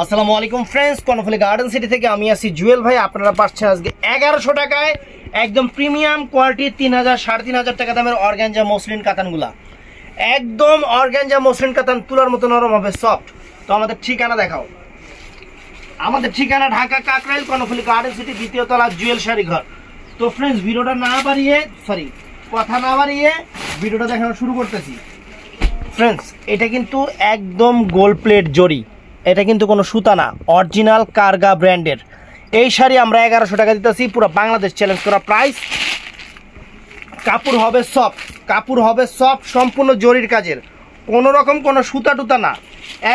আসসালামু আলাইকুম friends, Karnaphuli garden city থেকে আমি আছি জুয়েল ভাই। আপনারা পাচ্ছেন আজকে 1100 টাকায় একদম প্রিমিয়াম কোয়ালিটি 3000 3500 টাকা দামের অর্গানজা মসলিন কাতানগুলা। একদম অর্গানজা মসলিন কাতান তুলার মতো নরম হবে, সফট। তো আমাদের ঠিকানা দেখাও। আমাদের ঠিকানা ঢাকা কাকরাইল, কর্ণফুলী গার্ডেন সিটি, দ্বিতীয় তলা, জুয়েল শাড়ি ঘর। তো ফ্রেন্ডস, ভিডিওটা কথা না বাড়িয়ে ভিডিওটা দেখানো শুরু করতেছি। ফ্রেন্ডস, এটা কিন্তু একদম গোল্ড প্লেট জরি, এটা কিন্তু কোনো সুতা না, অরিজিনাল কারগা ব্র্যান্ডের। এই শাড়ি আমরা 1100 টাকা দিতেছি, পুরো বাংলাদেশ চ্যালেঞ্জ করা প্রাইস। কাপড় হবে সফট, সম্পূর্ণ জরির কাজের, কোনো রকম কোনো সুতা টুতা না,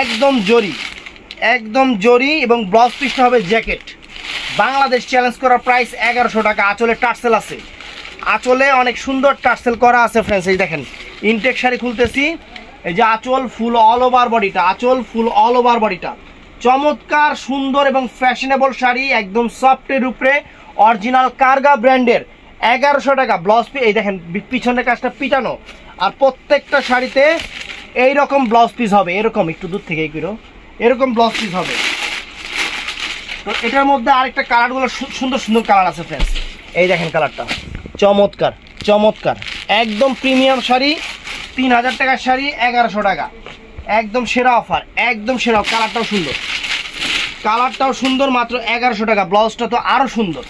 একদম জরি এবং ব্লাউজ পিসটা হবে জ্যাকেট। বাংলাদেশ চ্যালেঞ্জ করা প্রাইস 1100 টাকা। আঁচলে টার্সেল আছে, আঁচলে অনেক সুন্দর টার্সেল করা আছে ফ্রেন্ডস। এই দেখেন ইনটেক শাড়ি খুলতেছি, এই যে আঁচল ফুল অল ওভার বডিটা, চমৎকার সুন্দর এবং ফ্যাশনেবল শাড়ি, একদম সফটের উপরে অরিজিনাল কারগা ব্র্যান্ডের। 1100 টাকা। ব্লাউজ পিস এই দেখেন, পিছনের কাজটা পিটানো, আর প্রত্যেকটা শাড়িতে এইরকম ব্লাউজ পিস হবে, এরকম একটু দূর থেকে এরকম ব্লাউজ পিস হবে। তো এটার মধ্যে আরেকটা কালারগুলো সুন্দর কালার আছে ফ্রেন্ডস। এই দেখেন কালারটা চমৎকার একদম প্রিমিয়াম শাড়ি, 3000 টাকার শাড়ি 1100 টাকা, একদম সেরা অফার, একদম সেরা। কালারটাও সুন্দর, মাত্র 1100 টাকা। ব্লাউজটা তো আরো সুন্দর,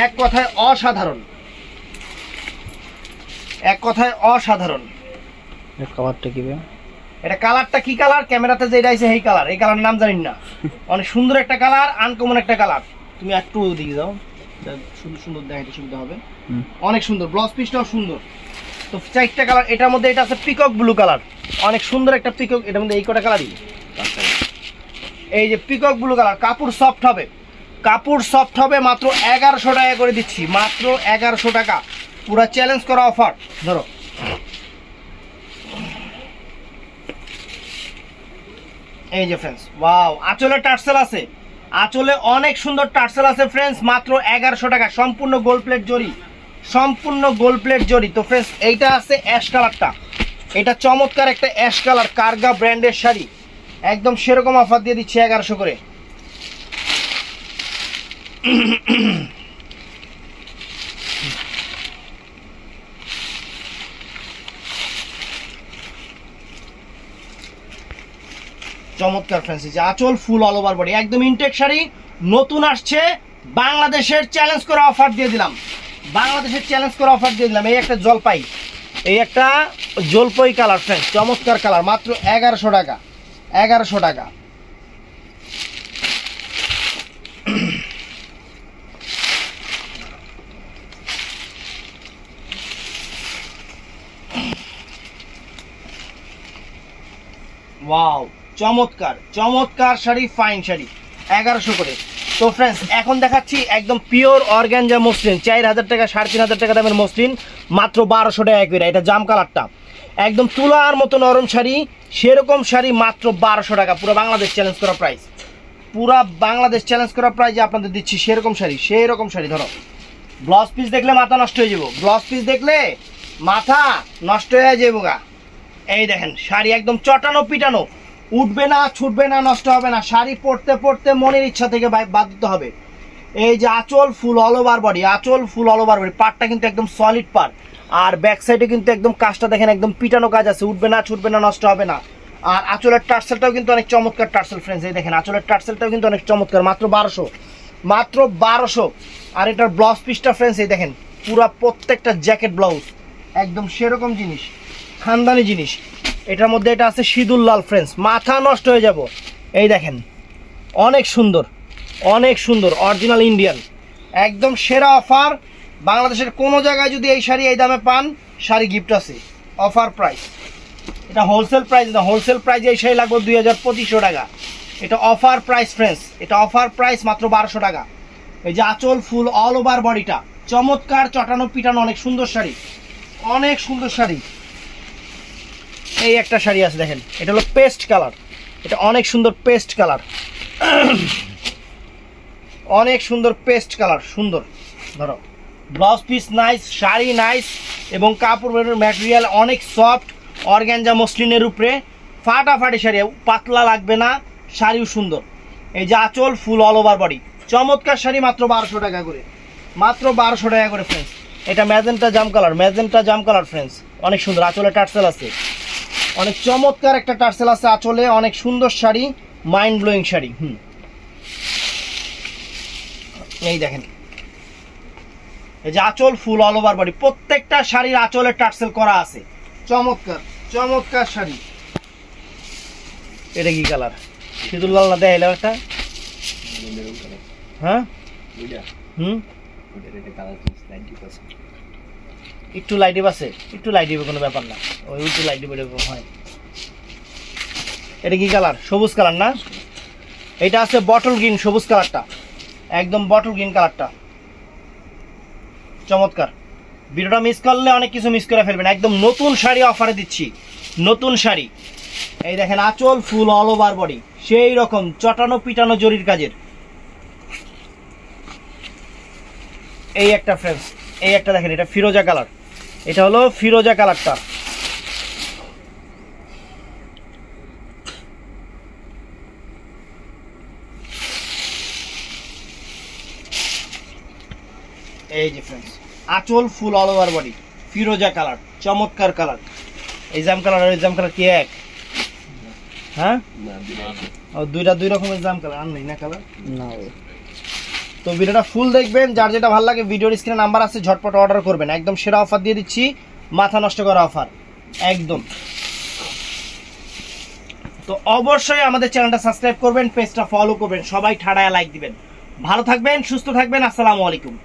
এক কথায় অসাধারণ। কালারটা কি? এটা কালারটা কি কালার? ক্যামেরাতে যেটা আছে এই কালার, এই কালার নাম জানি না। অনেক সুন্দর একটা কালার, আনকমন একটা কালার। তুমি একটু দিকে যাও, সুন্দর দেখাইতে সুবিধা হবে। অনেক সুন্দর, ব্লাউজ পিসটাও সুন্দর। তো 4টা কালার, এটার মধ্যে এটা আছে পিকক ব্লু কালার, অনেক সুন্দর একটা পিকক। এটার মধ্যে এই কটা কালারই, এই যে পিকক ব্লু কালার। কাপড় সফট হবে, মাত্র 1100 টাকা করে দিচ্ছি, মাত্র 1100 টাকা। পুরো চ্যালেঞ্জ করা অফার। ধরো, এই যে ফ্রেন্ডস, ওয়াও, আঁচলে টার্সেল আছে, আঁচলে অনেক সুন্দর টার্সেল আছে ফ্রেন্ডস, মাত্র 1100 টাকা। সম্পূর্ণ গোল্ড প্লেট জরি। তো ফ্রেন্ডস, এইটা আছে অ্যাশ কালারটা, এটা চমৎকার একটা অ্যাশ কালার, কারগা ব্র্যান্ডের শাড়ি, একদম সেরকম অফার দিয়ে দিচ্ছি 1100 করে। চমৎকার ফ্রেন্ডস, যে আঁচল ফুল অল ওভার বডি, একদম ইনটেক শাড়ি, নতুন আসছে, বাংলাদেশের চ্যালেঞ্জ করা অফার দিয়ে দিলাম। এই একটা জলপাই কালার ফ্রেন্ডস, চমৎকার কালার, মাত্র 1100 টাকা। ওয়াও, চমৎকার শাড়ি, ফাইন শাড়ি, 1100 করে। তো ফ্রেন্ডস, এখন দেখাচ্ছি একদম পিওর অর্গানজা মসলিন, 4000 টাকা 3500 টাকা দামের মসলিন, মাত্র 1200 টাকা করে। এটা জাম কালারটা, একদম তুলার মতো নরম শাড়ি, সেরকম শাড়ি মাত্র 1200 টাকা। পুরো বাংলাদেশ চ্যালেঞ্জ করা প্রাইস, আপনাদের দিচ্ছি সেরকম শাড়ি। ধরো, ব্লাউজ পিস দেখলে মাথা নষ্ট হয়ে যাবো, গা। এই দেখেন শাড়ি একদম চটানো পিটানো, উঠবে না, ছুটবে না, নষ্ট হবে না। শাড়ি পরতে মনের ইচ্ছা থেকে বাদ দিতে হবে। এই যে আঁচল ফুল অল ওভার বডি, পাটটা কিন্তু একদম সলিড পাট, আর ব্যাক সাইডে কিন্তু একদম কাজটা দেখেন, একদম পিটানো কাজ আছে, উঠবে না, ছুটবে না, নষ্ট হবে না। আর আঁচলের টার্সেলটাও কিন্তু অনেক চমৎকার টার্সেল ফ্রেন্ডস। এই দেখেন আঁচলের টার্সেলটাও কিন্তু অনেক চমৎকার, মাত্র 1200। আর এটার ব্লাউজ পিসটা ফ্রেন্ডস, এই দেখেন পুরা প্রত্যেকটা জ্যাকেট ব্লাউজ, একদম সেরকম জিনিস, খানদানি জিনিস। এটার মধ্যে এটা আছে সিঁদুর লাল ফ্রেন্ডস, মাথা নষ্ট হয়ে যাব। এই দেখেন অনেক সুন্দর অরিজিনাল ইন্ডিয়ান, একদম সেরা অফার। বাংলাদেশের কোনো জায়গায় যদি এই শাড়ি এই দামে পান, শাড়ি গিফট আছে, অফার প্রাইস। এটা হোলসেল প্রাইস না, হোলসেল প্রাইসে এই শাড়ি লাগবে 2200 টাকা। এটা অফার প্রাইস ফ্রেন্ডস, মাত্র 1200 টাকা। এই যে আঁচল ফুল অল ওভার বডিটা, চমৎকার চটানো পিটানো, অনেক সুন্দর শাড়ি। এই একটা শাড়ি আছে দেখেন, এটা হলো পেস্ট কালার, এটা অনেক সুন্দর পেস্ট কালার, সুন্দর। ধরো, blouse piece nice, sari nice, এবং কাপড়ের ম্যাটেরিয়াল অনেক সফট, অর্গানজা মসলিনের উপরে, ফাটাফাটি শাড়ি, পাতলা লাগবে না, শাড়িও সুন্দর। এই যে আঁচল ফুল অল ওভার বডি, চমৎকার শাড়ি, মাত্র 1200 টাকা করে, মাত্র 1200 টাকা করে ফ্রেন্ডস। এটা ম্যাজেন্টা জাম কালার, ম্যাজেন্টা জাম কালার ফ্রেন্ডস, অনেক সুন্দর। আঁচলে টার্সেল আছে, অনেক চমৎকার একটা টার্সেল আছে আঁচলে, অনেক সুন্দর শাড়ি, মাইন্ড ব্লোয়িং শাড়ি। এই দেখেন, এই যে আঁচল ফুল অল ওভার বডি, প্রত্যেকটা শাড়ির আঁচলে টার্সেল করা আছে, চমৎকার চমৎকার শাড়ি। এটা কি কালার? শীতল লাল না দেখাইলাম একটা, হ্যাঁ একটু লাইটিভ আছে, একটু লাইটিভ কোনো ব্যাপার না, ওই একটু লাইটিভ এরকম হয়। এটা কি কালার? সবুজ কালার না? এটা আছে বটল গ্রিন, সবুজ কালারটা, একদম বটল গ্রিন কালারটা, চমৎকার। ভিডিওটা মিস করলে অনেক কিছু মিস করে ফেলবেন। একদম নতুন শাড়ি অফারে দিচ্ছি, নতুন শাড়ি। এই দেখেন আঁচল ফুল অল ওভার বডি, সেই রকম চটানো পিটানো জরির কাজের। এই একটা ফ্রেন্ডস, এই একটা দেখেন, এটা ফিরোজা কালার, এটা হলো ফিরোজা কালারটা। এই যে ফ্রেন্ডস আঁচল ফুল অল ওভার বডি, ফিরোজা কালার, চমৎকার কালার। এই জাম কালার আর এই জাম কালার কি এক? হ্যাঁ, দুইটা দুই রকমের জাম কালার, আর নেই না কালার না। তো ভিডিওটা ফুল দেখবেন, যার যেটা ভালো লাগে ভিডিওর স্ক্রিনে নাম্বার আছে, ঝটপট অর্ডার করবেন। একদম সেরা অফার দিয়ে দিচ্ছি, মাথা নষ্ট করা অফার একদম। তো অবশ্যই আমাদের চ্যানেলটা সাবস্ক্রাইব করবেন, পেজটা ফলো করবেন, সবাই ঠাড়ায় লাইক দিবেন। ভালো থাকবেন, সুস্থ থাকবেন, আসসালামু আলাইকুম।